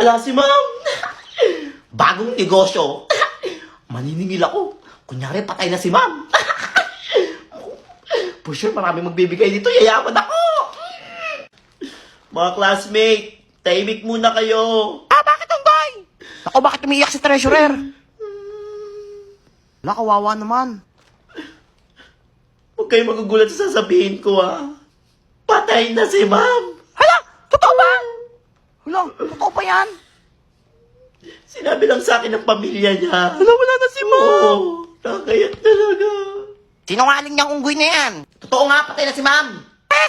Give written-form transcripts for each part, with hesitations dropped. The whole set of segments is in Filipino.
wala si ma'am. Bagong negosyo. Maniningil ako. Kunyari, patay na si ma'am. For sure, marami magbibigay dito. Yayaman ako. Mga classmate, tahimik muna kayo. Bakit Onggoy? Ako, bakit umiiyak si treasurer? Wala, kawawa naman. Huwag kayo magugulat sa sasabihin ko, ha. Patay na si ma'am. Hala, totoo ba? Hala, totoo pa yan? Sinabi lang sa akin ng pamilya niya. Hala, wala na si ma'am. Oo, nakakayat talaga. Sinungaling niyang Onggoy na yan. Totoo nga, patay na si ma'am.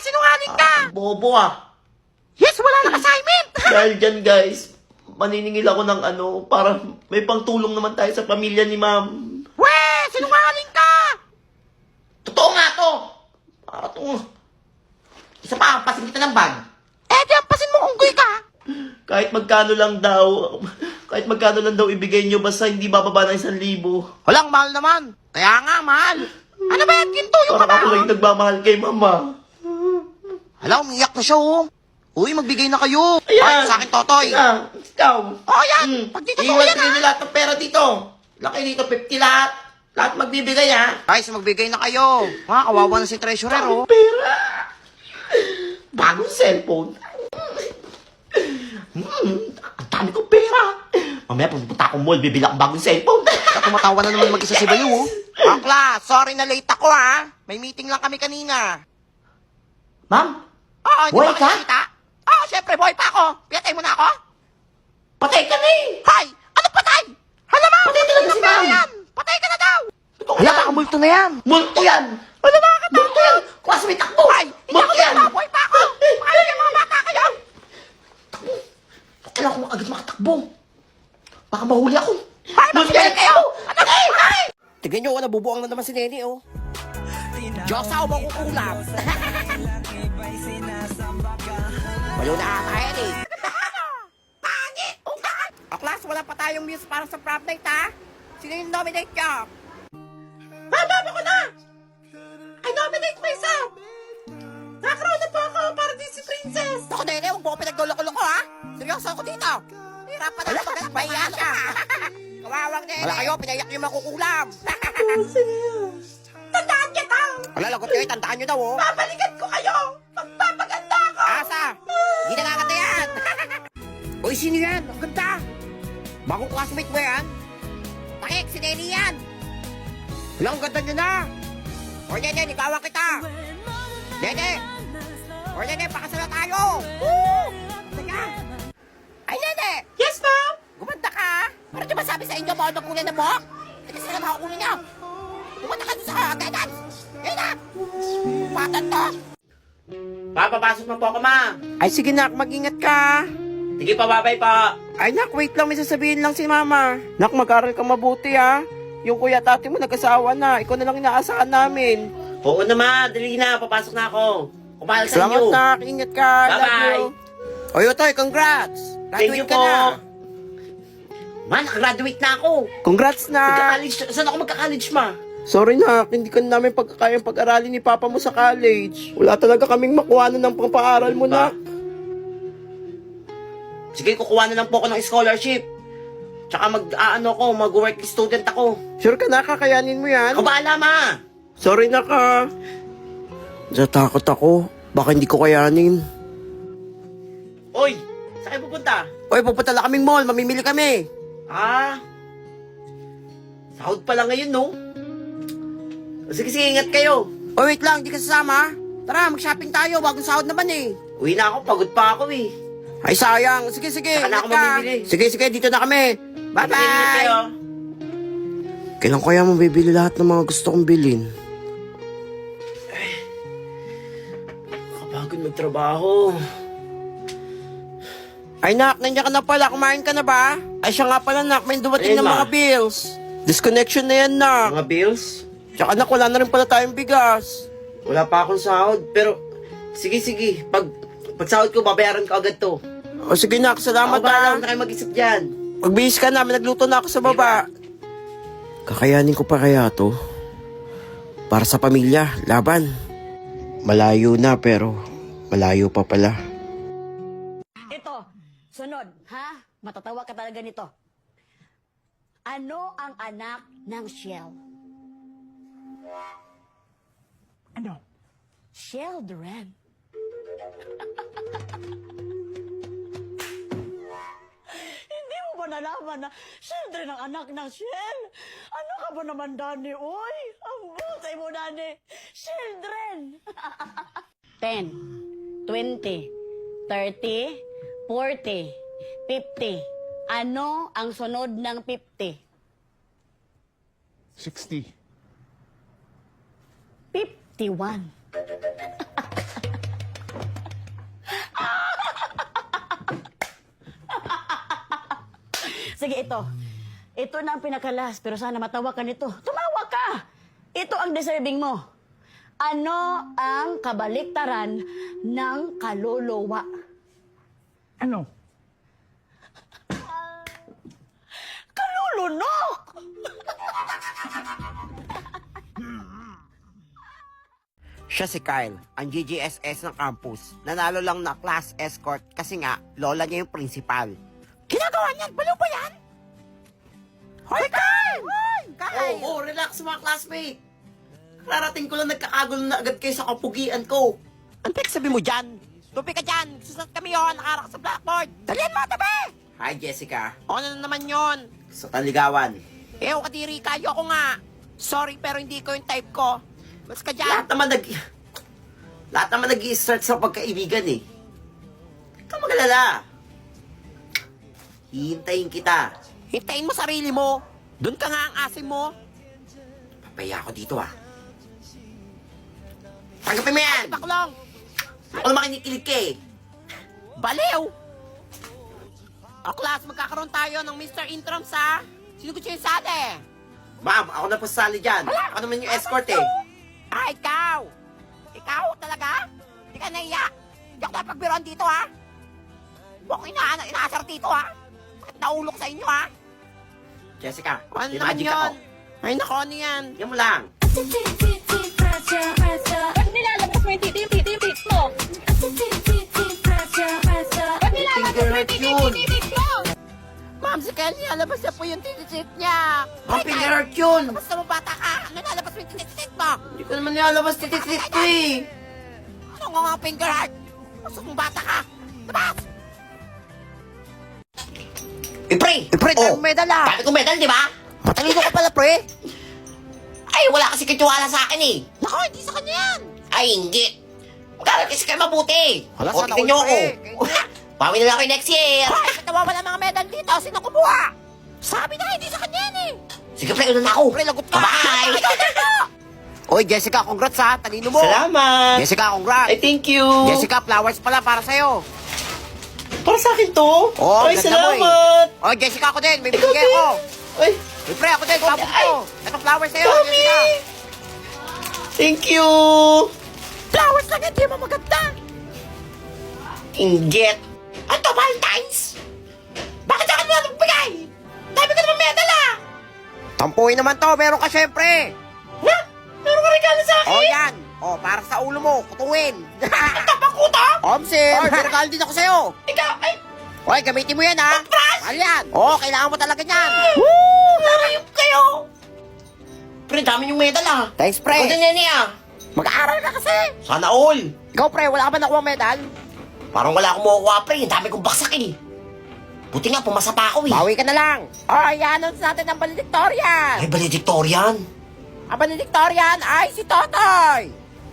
Sinungaling ka. Bobo, ah. Yes, wala na assignment. Dahil dyan, guys, maniningil ako ng para may pangtulong naman tayo sa pamilya ni ma'am. Sinungaling ka. Totoo nga to. Para to. Isa pa, pasin kita ng bag. Diyampasin mo Onggoy ka. Kahit magkano lang daw ibigay nyo, basta hindi bababa ng 1,000. Walang mahal naman. Kaya nga, mahal. Ano ba yan, ginto yung Parang ako kabaho? lang nagmamahal kay mama. Hala, umiyak na siya, oh. Uy, magbigay na kayo. Ayan. Ay, sa akin, Totoy. Ayan, ikaw. Yan. Pag dito, Iwan yan, kayo lahat ng pera dito. Laki dito, 50 lahat. Lahat magbibigay, ha. Guys, magbigay na kayo. Kawawa na si treasurer, oh. Pera. Bagong cellphone. Ang dami kong pera. Mamaya pupunta akong mall, bibili akong bagong cellphone. Tumatawa na naman mag-isa si Bayo, oh. Akla, sorry na late ako, ha. May meeting lang kami kanina. Ma'am, Hindi Buhay ba ka? kita? Syempre, buhay pa ako. Pinatay mo na ako? patay ka na eh. Hay! Ano patay? Hala, ma'am! Patay talaga si ma'am. Patay ka na daw! Totoo Hala, yan. baka multo na yan. Multo yan. Hala, nakakatakot. Multo yan. Classmate takbo. Ay, hindi Multo ako yan. dito. Buhay pa ako. Paano yung mga bata kayo? Kailangan ko agad makatakbo. Baka mahuli ako. Hay, Multo magbigay yan. kayo! Ano kayo? Tignan nyo, nabubuang na naman si Nene, oh. Diyos ako makukulam. Malo na ata yan, eh. Pangit! Class, wala pa tayong muse para sa prom night, ha? Sino yung nominate nyo? Mama ko na! I nominate myself! Nakakaraw na po ako para din si Princess! Ako, Nene, huwag mo ko pinagdulok-ulok ko, ha? Seryoso ako dito! Hirapan na ako, pahiya siya! Kawawang Nene! Wala kayo, pinayak niyo makukulam! Tandaan kita! Wala, lagot kayo, tandaan nyo daw, oh! Babalikan ko kayo! Magpapaganda ako! Asa! Hindi nakakanta yan! Uy, sino yan? Ang ganda! Bagong classmate mo yan? Takik, si Nene yan! Wala, ang ganda nyo na! O, Nene, ikawan kita! Nene! O, Nene, pakasala tayo! Woo! Teka! Ay, Nene! Yes, ma'am! Gumanda ka! Ano di ba sabi sa inyo, bawal magkulay na buhok? Ito sila makakulay niyo! Gumanda ka doon sa agadan! Yan na! Patan to! Papapasok na po ako, ma. Ay, sige nak, mag-ingat ka! Sige pa, babay pa. Ay, nak, wait lang, may sasabihin lang si mama. Nak, mag-aral ka mabuti, ha? Yung kuya at ate mo nag-asawa na. Ikaw na lang inaasahan namin. Oo na, ma. Dali na. Papasok na ako. Kumahal sa Salamat, inyo. nak. Ingat ka. Bye-bye. Love you. Oy, Otoy, congrats. Thank you Graduate ka po. na. Ma, nakagraduate na ako. Congrats na. Magka-college. Saan ako magka-college, ma? Sorry, nak. Hindi ka namin pagkakayang pag-aralin ni Papa mo sa college. Wala talaga kaming makuha ng pang-paaral mo, Ba? nak. Sige, kukuha na lang po ako ng scholarship. Tsaka mag-work student ako. Sure ka na, kakayanin mo yan? Ako bahala, ma. Sorry na ka. Natakot ako. Baka hindi ko kayanin. Oy, saan kayo pupunta? Oy, pupunta lang kaming mall. Mamimili kami. Ah, sahod pa lang ngayon, no? Sige, ingat kayo. Oy, wait lang. Hindi ka sasama. Tara, mag-shopping tayo. Bagong sahod naman eh. Uwi na ako, pagod pa ako eh. Ay, sayang. Sige. Saka na ako ingat ka. mamimili. Sige. Dito na kami. Ingat Bye-bye. kayo. Kailan kaya mabibili lahat ng mga gusto kong bilhin? Kapagod magtrabaho. Ay, nak. Nandiyan ka na pala. Kumain ka na ba? Ay, siya nga pala, nak. May dumating Ayun, ng ma. mga bills. Disconnection na yan, nak. Mga bills? Tsaka, nak, wala na rin pala tayong bigas. Wala pa akong sahod, pero sige. Pag sahod ko, babayaran ko agad to. O, sige, nak. Salamat, Ako bahala, ha. huwag na kayo mag-isip dyan. Magbihis ka na. May nagluto na ako sa baba. Kakayanin ko pa kaya to? Para sa pamilya, laban. Malayo na pero malayo pa pala. Ito, Sunod, ha? Matatawa ka talaga nito. Ano ang anak ng shell? Ano? Children. Hindi mo ba nalaman na children ang anak ng shell? Ano ka ba naman, Dani? Uy, ang butay mo, Dani. Children. 10, 20, 30, 40, 50. Ano ang sunod ng 50? 60. 51. Sige, ito. Ito na ang pinakalas, pero sana matawa ka nito. Tumawa ka! Ito ang deserving mo. Ano ang kabaliktaran ng kaluluwa? Ano? Kalulunok! Siya si Kyle, ang GGSS ng campus. Nanalo lang na class escort kasi nga, lola niya yung principal. Ginagawa niyan? Baliw ba yan? Hoy, Kyle! Hoy, Kyle! Oh, relax mga classmate. Kararating ko lang nagkakagulo na agad kayo sa kapugian ko. Ang tek sabi mo dyan? Tupi ka dyan! Susat kami yun! Nakarak sa blackboard! Dalian mo, tabi! Hi, Jessica. O, ano na naman yun? Sa taligawan. Ew, kadiri kayo ako nga. Sorry, pero hindi ko yung type ko. Mas ka Lahat dyan. naman nag-i-start sa pagkaibigan eh. Huwag kang magalala. Hihintayin kita. Hintayin mo sarili mo. Doon ka nga ang asim mo. Papaya ako dito ah. Tanggapin mo yan! Baklong! Ako naman kinikilig ka eh. Baliw! O, class, magkakaroon tayo ng Mr. Interim sa... Sino gusto yung sali? Ma'am, ako na po sasali dyan. Ako naman yung escort eh. Ah, ikaw! Ikaw talaga? Hindi ka naiya? Hindi ako napagbiroan dito, ha? Huwag inaasar dito, ha? Bakit naulok sa inyo, ha? Jessica, Ano may naman magic yun? ako. Ay, nako, ano yan? Yan mo lang. Ba't nilalabas mo yung titi-titi-tit mo? Ba't nilalabas mo yung titi-titi-tit mo? Ma'am, si Kelly, alabas na po yung tititit niya. Ang finger heart yun. Basta mo bata ka. Ano nalabas mo yung tititit mo? Hindi ko naman nilalabas tititit ko eh. Ano nga nga finger heart? Basta mo bata ka. Labas! Pre! Pre, tayo medal, ah. Dami kong medal, di ba? Matalino ka pala, pre. Ay, wala kasi katiwala sa akin eh. Nako, hindi sa kanya yan. Ay, hindi. Mag-aral kasi kayo mabuti. Hala, O, sana tignan nyo all, ako. pre. Bawi na lang kayo next year. Ay, ba't nawawala mga medal dito? Sino kumuha? Sabi na hindi sa kanya yan, eh. Sige, pre, una na ako. Pre, lagot ka. Bye! Oy, Jessica, congrats ha. Talino mo. Salamat. Jessica, congrats. Ay, thank you. Jessica, flowers pala para sa'yo. Para sa akin to? Oh, Ay, ganda mo, eh. salamat. Oh, Jessica, ako din. May Ikaw bibigay din. ako. Ay, May pre, ako din. Pabot Ay. ko. Ito flowers sa'yo, Tommy. Jessica. Thank you. Flowers lang yan, di mo maganda. Inggit. Ano, Valentine's? Bakit sa akin mo nagbigay? Dami ka naman medal ah. Tampuhin naman to, meron ka syempre. Na, meron ka regalo sa akin. Oh, yan. Oh, para sa ulo mo, kutuin. Ang tapakuta. Omsin, oh, may regalo din ako sa'yo. Ikaw, ay, Hoy, gamitin mo yan, ha? Brush! Mahal yan. Oo, kailangan mo talaga yan. woo, narayop kayo. Pre, dami yung medal ah. Thanks, Ikaw pre. din yan ah. Mag-aaral ka kasi. Sana all. Ikaw, pre, wala ka ba nakuha medal? Parang wala akong makukuha pre, ang dami kong baksak eh. Buti nga, pumasa pa ako eh. Bawi ka na lang. Oh, i-announce natin ang valedictorian. Ay, valedictorian. Ang valedictorian ay si Totoy.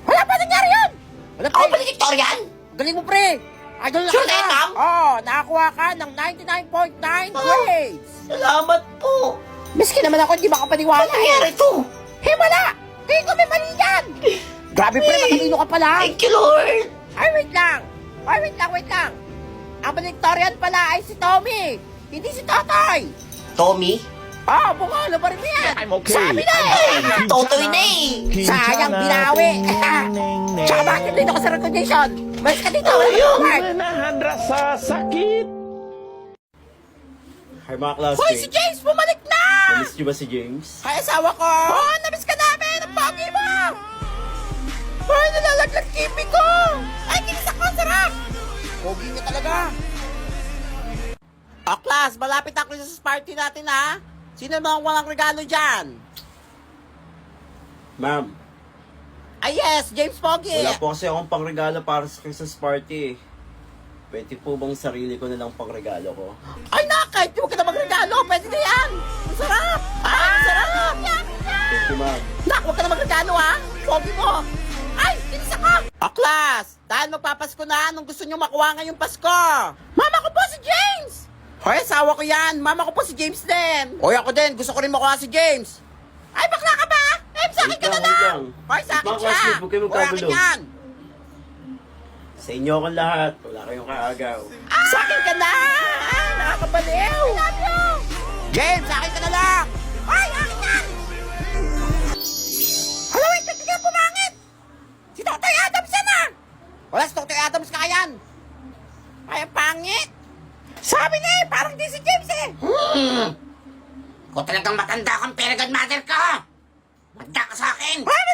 Wala pa nangyari yun. Wala, Ako pre. valedictorian? Galing mo, pre. Idol na Sure kita. na yan, ma'am? Oh, nakakuha ka ng 99.9 grades. Salamat po. Miski naman ako, hindi makapaniwala Ano nangyari to? Eh, wala. Tingin ko may mali yan. Grabe, pre, matalino ka pala. Thank you, Lord. Ay, wait lang. Ay, wait lang. Ang valedictorian pala ay si Tommy. Hindi si Totoy. Tommy? Oh, bungalo pa rin mo yan. I'm okay. Sabi na Ay, eh. Totoy na eh. Sayang, binawi. Tsaka bakit dito ka sa recognition? Mas ka dito, wala ka award. Nahadra sa sakit. Hi mga classmates. Hoy, si James, bumalik na! Namiss niyo ba si James? Ay, asawa ko! Oh, namiss ka namin! Ang pogi mo! Ay, nalalaglag kipi ko! Ay, kinis ako, sarap! Pogi niya talaga! Class, malapit ang Christmas party natin, ha? Sino mga walang regalo dyan? Ma'am, Ay, yes, James Pogi. wala po kasi akong pangregalo para sa Christmas party. Pwede po bang sarili ko na lang pangregalo ko? Ay, kahit di mo ka na magregalo, pwede na yan. Ang sarap. Ay, ang sarap. Thank you, ma'am. Huwag ka na magregalo, ha? Pogi mo. Ay, tinis ako. Class, dahil magpapasko na, anong gusto nyo makuha ngayong Pasko? Mama ko po si James. Hoy, asawa ko yan. Mama ko po si James din. Hoy, ako din. Gusto ko rin makuha si James. Ay, bakla ka ba? Sa akin ka na Wait lang. lang. Hoy, sa akin Mga siya. classmates, huwag kayo Hoy, akin magkagulo. yan. Sa inyo akong lahat. Wala kayong kaagaw. Sa akin ka na! Ay, nakakabaliw! I love you! James, sa akin ka na lang! Ay, akin yan! Hala, wait, ba't biglang pumangit? Si Dr. Adams yan ah! Wala si Dr. Adams kayan! Ay, ang pangit! Sabi niya eh, parang di si James eh! Kung talagang matanda kang peragad mother ka! Magda ka sa akin! Ano